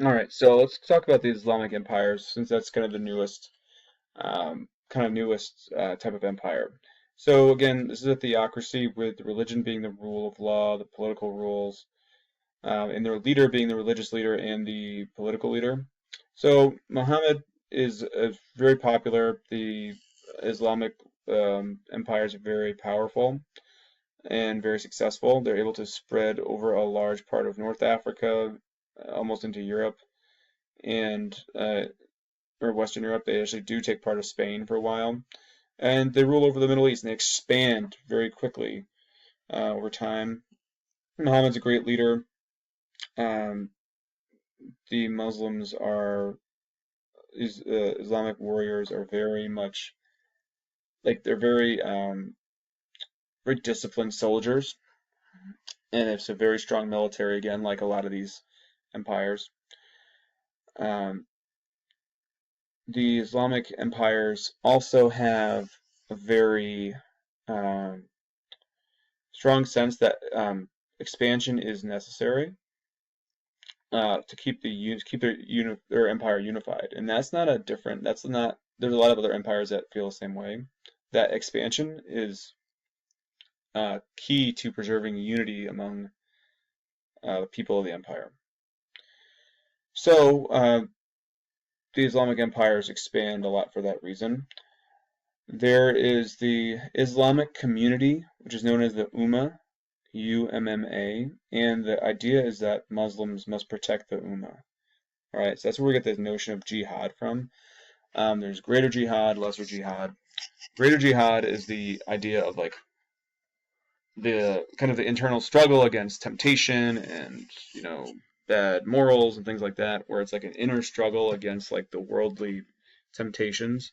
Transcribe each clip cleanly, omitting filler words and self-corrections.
All right, so let's talk about the Islamic empires, since that's kind of the newest type of empire. So again, this is a theocracy with religion being the rule of law, the political rules, and their leader being the religious leader and the political leader. So Muhammad is very popular. The Islamic empires are very powerful and very successful. They're able to spread over a large part of North Africa, almost into Europe, and or Western Europe. They actually do take part of Spain for a while, and they rule over the Middle East, and they expand very quickly over time. Muhammad's a great leader. Um, the Muslims are Islamic warriors are very much like they're very disciplined soldiers, and it's a very strong military again, like a lot of these empires. Um, the Islamic empires also have a very um, strong sense that expansion is necessary to their empire unified, and that's not a different. That's not. There's a lot of other empires that feel the same way. That expansion is key to preserving unity among the people of the empire. So the Islamic empires expand a lot for that reason. There is the Islamic community, which is known as the Ummah, UMMA, and the idea is that Muslims must protect the Ummah. All right, so that's where we get this notion of jihad from. There's greater jihad, lesser jihad. Greater jihad is the idea of like the kind of the internal struggle against temptation and bad morals and things like that, where it's like an inner struggle against like the worldly temptations.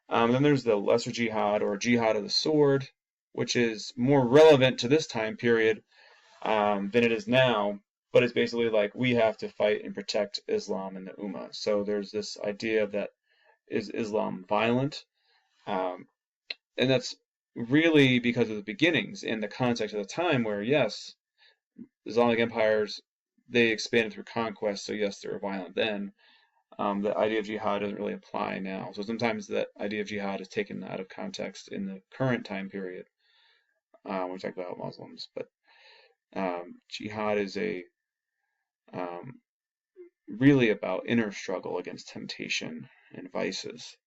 Then there's the lesser jihad or jihad of the sword, which is more relevant to this time period than it is now. But it's basically like we have to fight and protect Islam and the Ummah. So there's this idea of that is Islam violent? Um, and that's really because of the beginnings and the context of the time where, yes, Islamic empires, they expanded through conquest, so yes, they were violent then. The idea of jihad doesn't really apply now. So sometimes that idea of jihad is taken out of context in the current time period when we talk about Muslims. But jihad is a um, really about inner struggle against temptation and vices.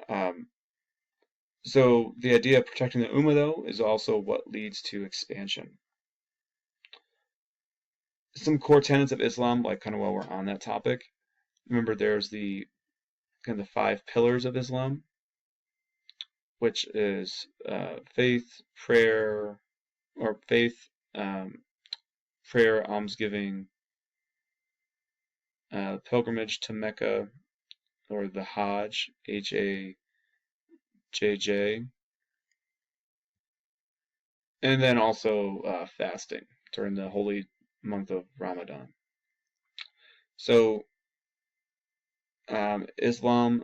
Um, so the idea of protecting the Ummah, though, is also what leads to expansion. Some core tenets of Islam, like kind of while we're on that topic, remember there's the kind of the five pillars of Islam, which is faith, prayer, or faith, um, prayer, almsgiving, pilgrimage to Mecca, or the Hajj, Hajj, and then also fasting during the holy month of Ramadan. So Islam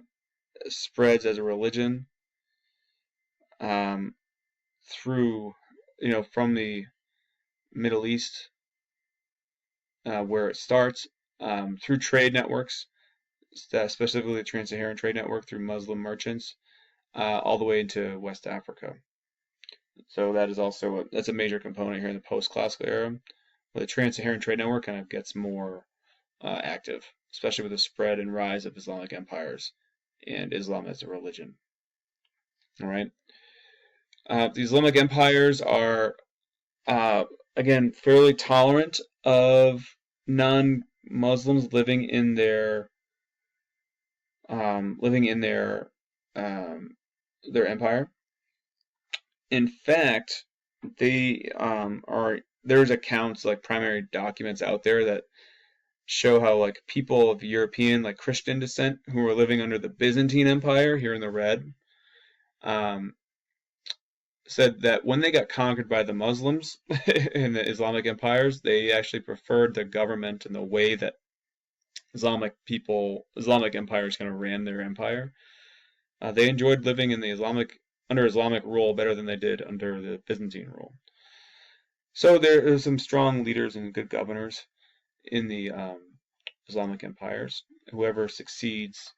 spreads as a religion um, through, from the Middle East, where it starts, through trade networks, specifically the Trans-Saharan Trade Network through Muslim merchants, all the way into West Africa. So that is also that's a major component here in the post-classical era, where the Trans-Saharan Trade Network kind of gets more active, especially with the spread and rise of Islamic empires and Islam as a religion. All right. The Islamic empires are, uh, again, fairly tolerant of non-Muslims living in their empire. In fact, they there's accounts like primary documents out there that show how like people of European like Christian descent who were living under the Byzantine Empire here in the red um, said that when they got conquered by the Muslims in the Islamic empires, they actually preferred the government and the way that Islamic empires kind of ran their empire. They enjoyed living in the under Islamic rule better than they did under the Byzantine rule. So there are some strong leaders and good governors in the Islamic empires. Whoever succeeds,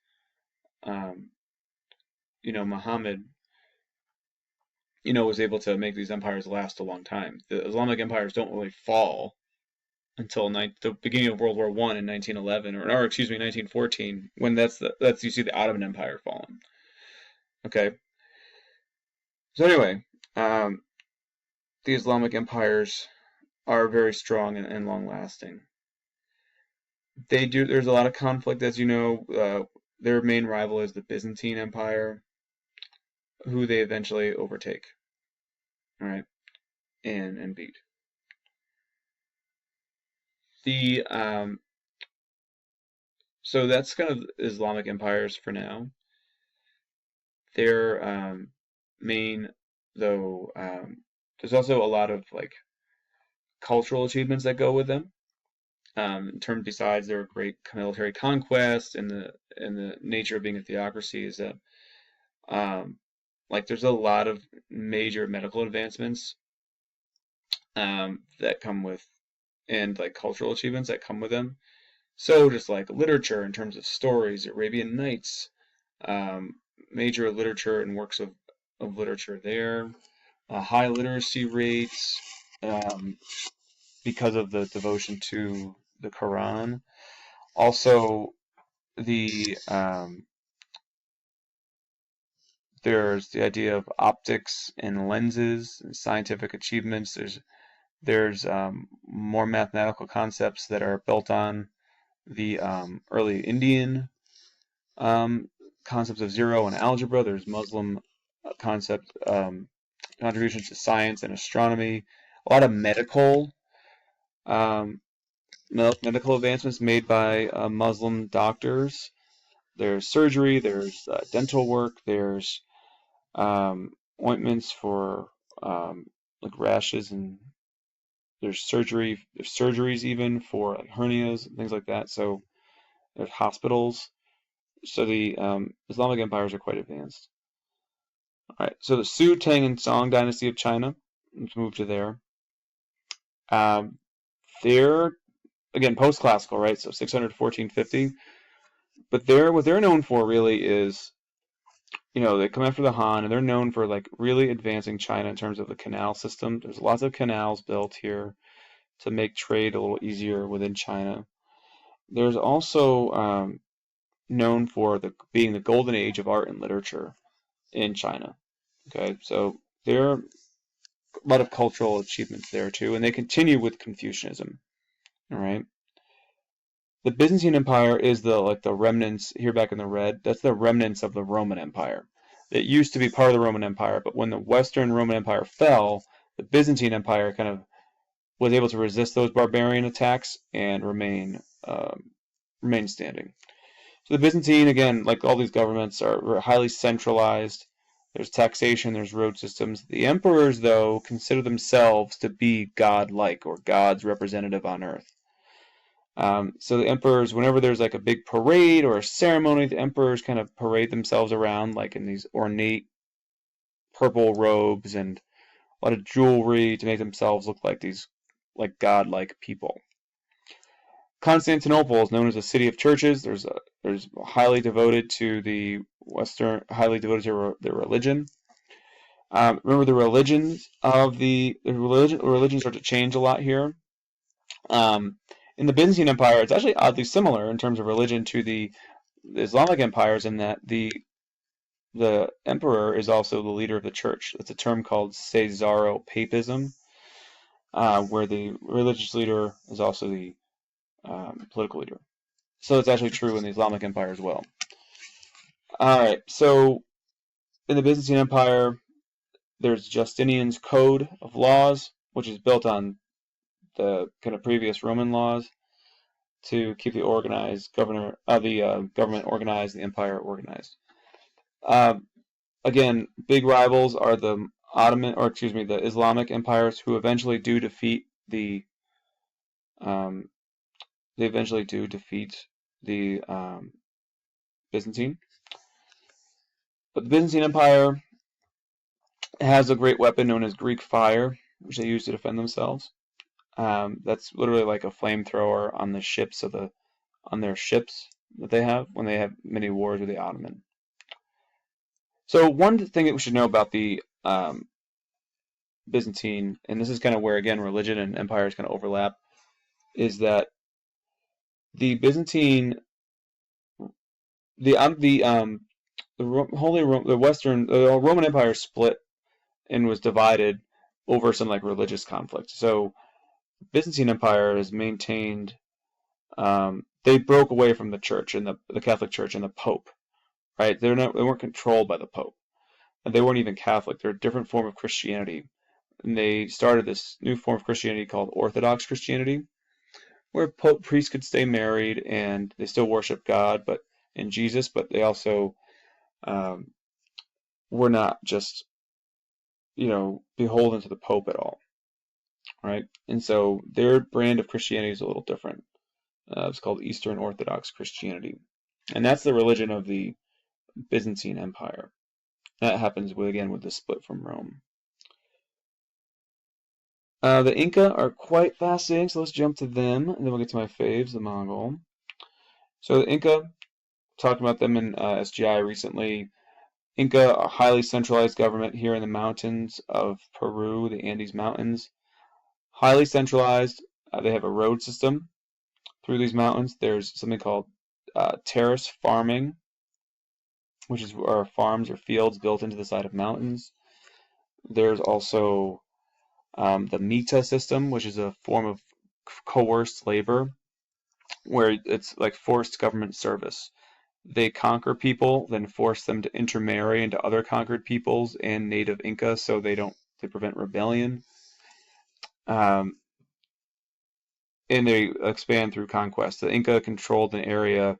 Muhammad, was able to make these empires last a long time. The Islamic empires don't really fall until the beginning of World War I in 1911, or excuse me, 1914, when that's you see the Ottoman Empire falling. Okay. So anyway, the Islamic empires are very strong and long-lasting. There's a lot of conflict, as you know. Their main rival is the Byzantine Empire, who they eventually overtake, all right, and beat. So that's kind of Islamic empires for now. Their main, though, there's also a lot of like cultural achievements that go with them. In terms, besides their great military conquest and the nature of being a theocracy, is that like there's a lot of major medical advancements that come with, and like cultural achievements that come with them. So just like literature in terms of stories, Arabian Nights, major literature and works of literature there, high literacy rates because of the devotion to the Quran. Also, there's the idea of optics and lenses and scientific achievements. There's more mathematical concepts that are built on the early Indian concepts of zero and algebra. There's Muslim concepts, contributions to science and astronomy. A lot of medical advancements made by Muslim doctors. There's surgery. There's dental work. There's ointments for like rashes, and there's surgery. There's surgeries even for like hernias and things like that. So there's hospitals. So the Islamic empires are quite advanced. All right. So the Su, Tang, and Song dynasty of China. Let's move to there. They're again post-classical, right? So 600 to 1450. But what they're known for really is, they come after the Han, and they're known for like really advancing China in terms of the canal system. There's lots of canals built here to make trade a little easier within China. There's also known for being the golden age of art and literature in China. Okay, so there are a lot of cultural achievements there too, and they continue with Confucianism. All right. The Byzantine Empire is the remnants here back in the red. That's the remnants of the Roman Empire. It used to be part of the Roman Empire, but when the Western Roman Empire fell, the Byzantine Empire kind of was able to resist those barbarian attacks and remain standing. So the Byzantine, again, like all these governments, are highly centralized. There's taxation, there's road systems. The emperors, though, consider themselves to be god-like, or God's representative on earth. So the emperors, whenever there's like a big parade or a ceremony, the emperors kind of parade themselves around like in these ornate purple robes and a lot of jewelry to make themselves look like these like godlike people. Constantinople is known as a city of churches. There's highly devoted to the Western, highly devoted to their religion. Remember the religions start to change a lot here. In the Byzantine Empire, it's actually oddly similar in terms of religion to the Islamic empires, in that the emperor is also the leader of the church. It's a term called Caesaropapism, where the religious leader is also the political leader. So it's actually true in the Islamic Empire as well. All right, so in the Byzantine Empire, there's Justinian's Code of Laws, which is built on the kind of previous Roman laws to keep the government organized, the empire organized. Again, big rivals are the the Islamic empires, who eventually do defeat the Byzantine. But the Byzantine Empire has a great weapon known as Greek fire, which they use to defend themselves. That's literally like a flamethrower on the ships of the on their ships that they have when they have many wars with the Ottoman. So one thing that we should know about the Byzantine, and this is kind of where again religion and empires kind of overlap, is that the Byzantine, the Roman Empire split and was divided over some like religious conflict. So Byzantine Empire has maintained, they broke away from the church and the Catholic Church and the Pope, right? They weren't controlled by the Pope, and they weren't even Catholic. They're a different form of Christianity, and they started this new form of Christianity called Orthodox Christianity, where Pope priests could stay married and they still worship God, and Jesus, but they also were not just beholden to the Pope at all, right? And so their brand of Christianity is a little different. It's called Eastern Orthodox Christianity, and that's the religion of the Byzantine Empire. That happens with the split from Rome. The Inca are quite fascinating, so let's jump to them, and then we'll get to my faves, the Mongol. So the Inca, talked about them in SGI recently. Inca, a highly centralized government here in the mountains of Peru, the Andes Mountains. Highly centralized. They have a road system through these mountains. There's something called terrace farming, which is where farms or fields built into the side of mountains. There's also the Mita system, which is a form of coerced labor, where it's like forced government service. They conquer people, then force them to intermarry into other conquered peoples and native Inca, so they prevent rebellion. And they expand through conquest. The Inca controlled a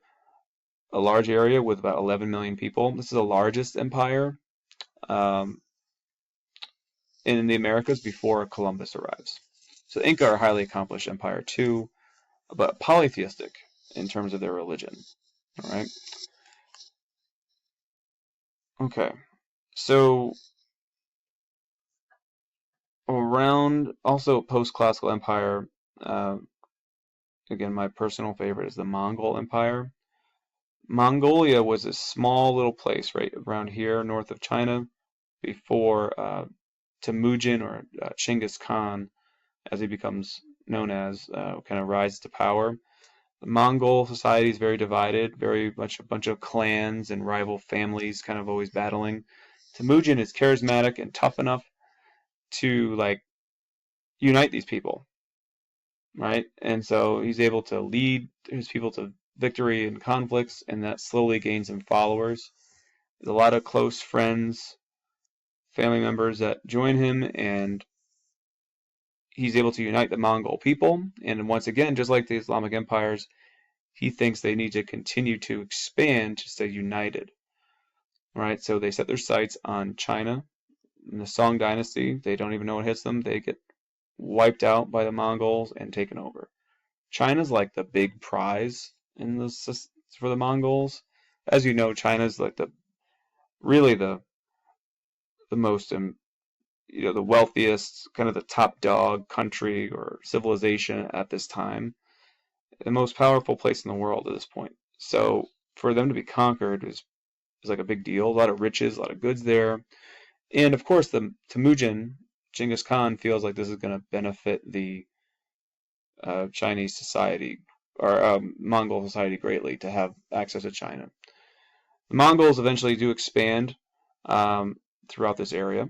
large area with about 11 million people. This is the largest empire in the Americas before Columbus arrives. So the Inca are a highly accomplished empire too, but polytheistic in terms of their religion. All right. Okay. So around also post-classical empire, again, my personal favorite is the Mongol Empire. Mongolia was a small little place right around here, north of China, before Temujin or Chinggis Khan, as he becomes known as, kind of rises to power. The Mongol society is very divided, very much a bunch of clans and rival families kind of always battling. Temujin is charismatic and tough enough to like unite these people, right? And so he's able to lead his people to victory in conflicts, and that slowly gains him followers. There's a lot of close friends, family members that join him, and he's able to unite the Mongol people. And once again, just like the Islamic empires, he thinks they need to continue to expand to stay united. Right? So they set their sights on China. In the Song dynasty, they don't even know what hits them. They get wiped out by the Mongols and taken over. China's like the big prize for the Mongols. As you know, China's like the most the wealthiest, kind of the top dog country or civilization at this time, the most powerful place in the world at this point. So for them to be conquered is like a big deal. A lot of riches, a lot of goods there, and of course the Temujin, Genghis Khan, feels like this is going to benefit the Chinese society or Mongol society greatly to have access to China. The Mongols eventually do expand throughout this area.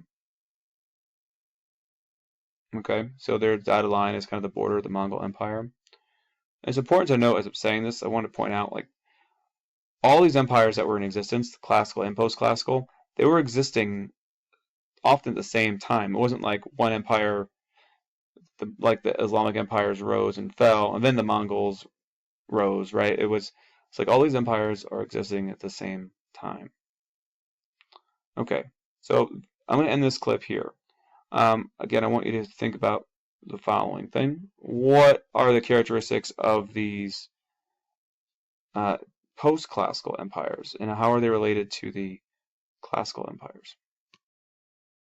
Okay, so their dotted line is kind of the border of the Mongol Empire. It's important to note as I'm saying this, I want to point out like all these empires that were in existence, classical and post-classical, they were existing often at the same time. It wasn't like one empire, like the Islamic empires rose and fell, and then the Mongols rose, right? It's like all these empires are existing at the same time. Okay, so I'm going to end this clip here. Again, I want you to think about the following thing. What are the characteristics of these post-classical empires, and how are they related to the classical empires?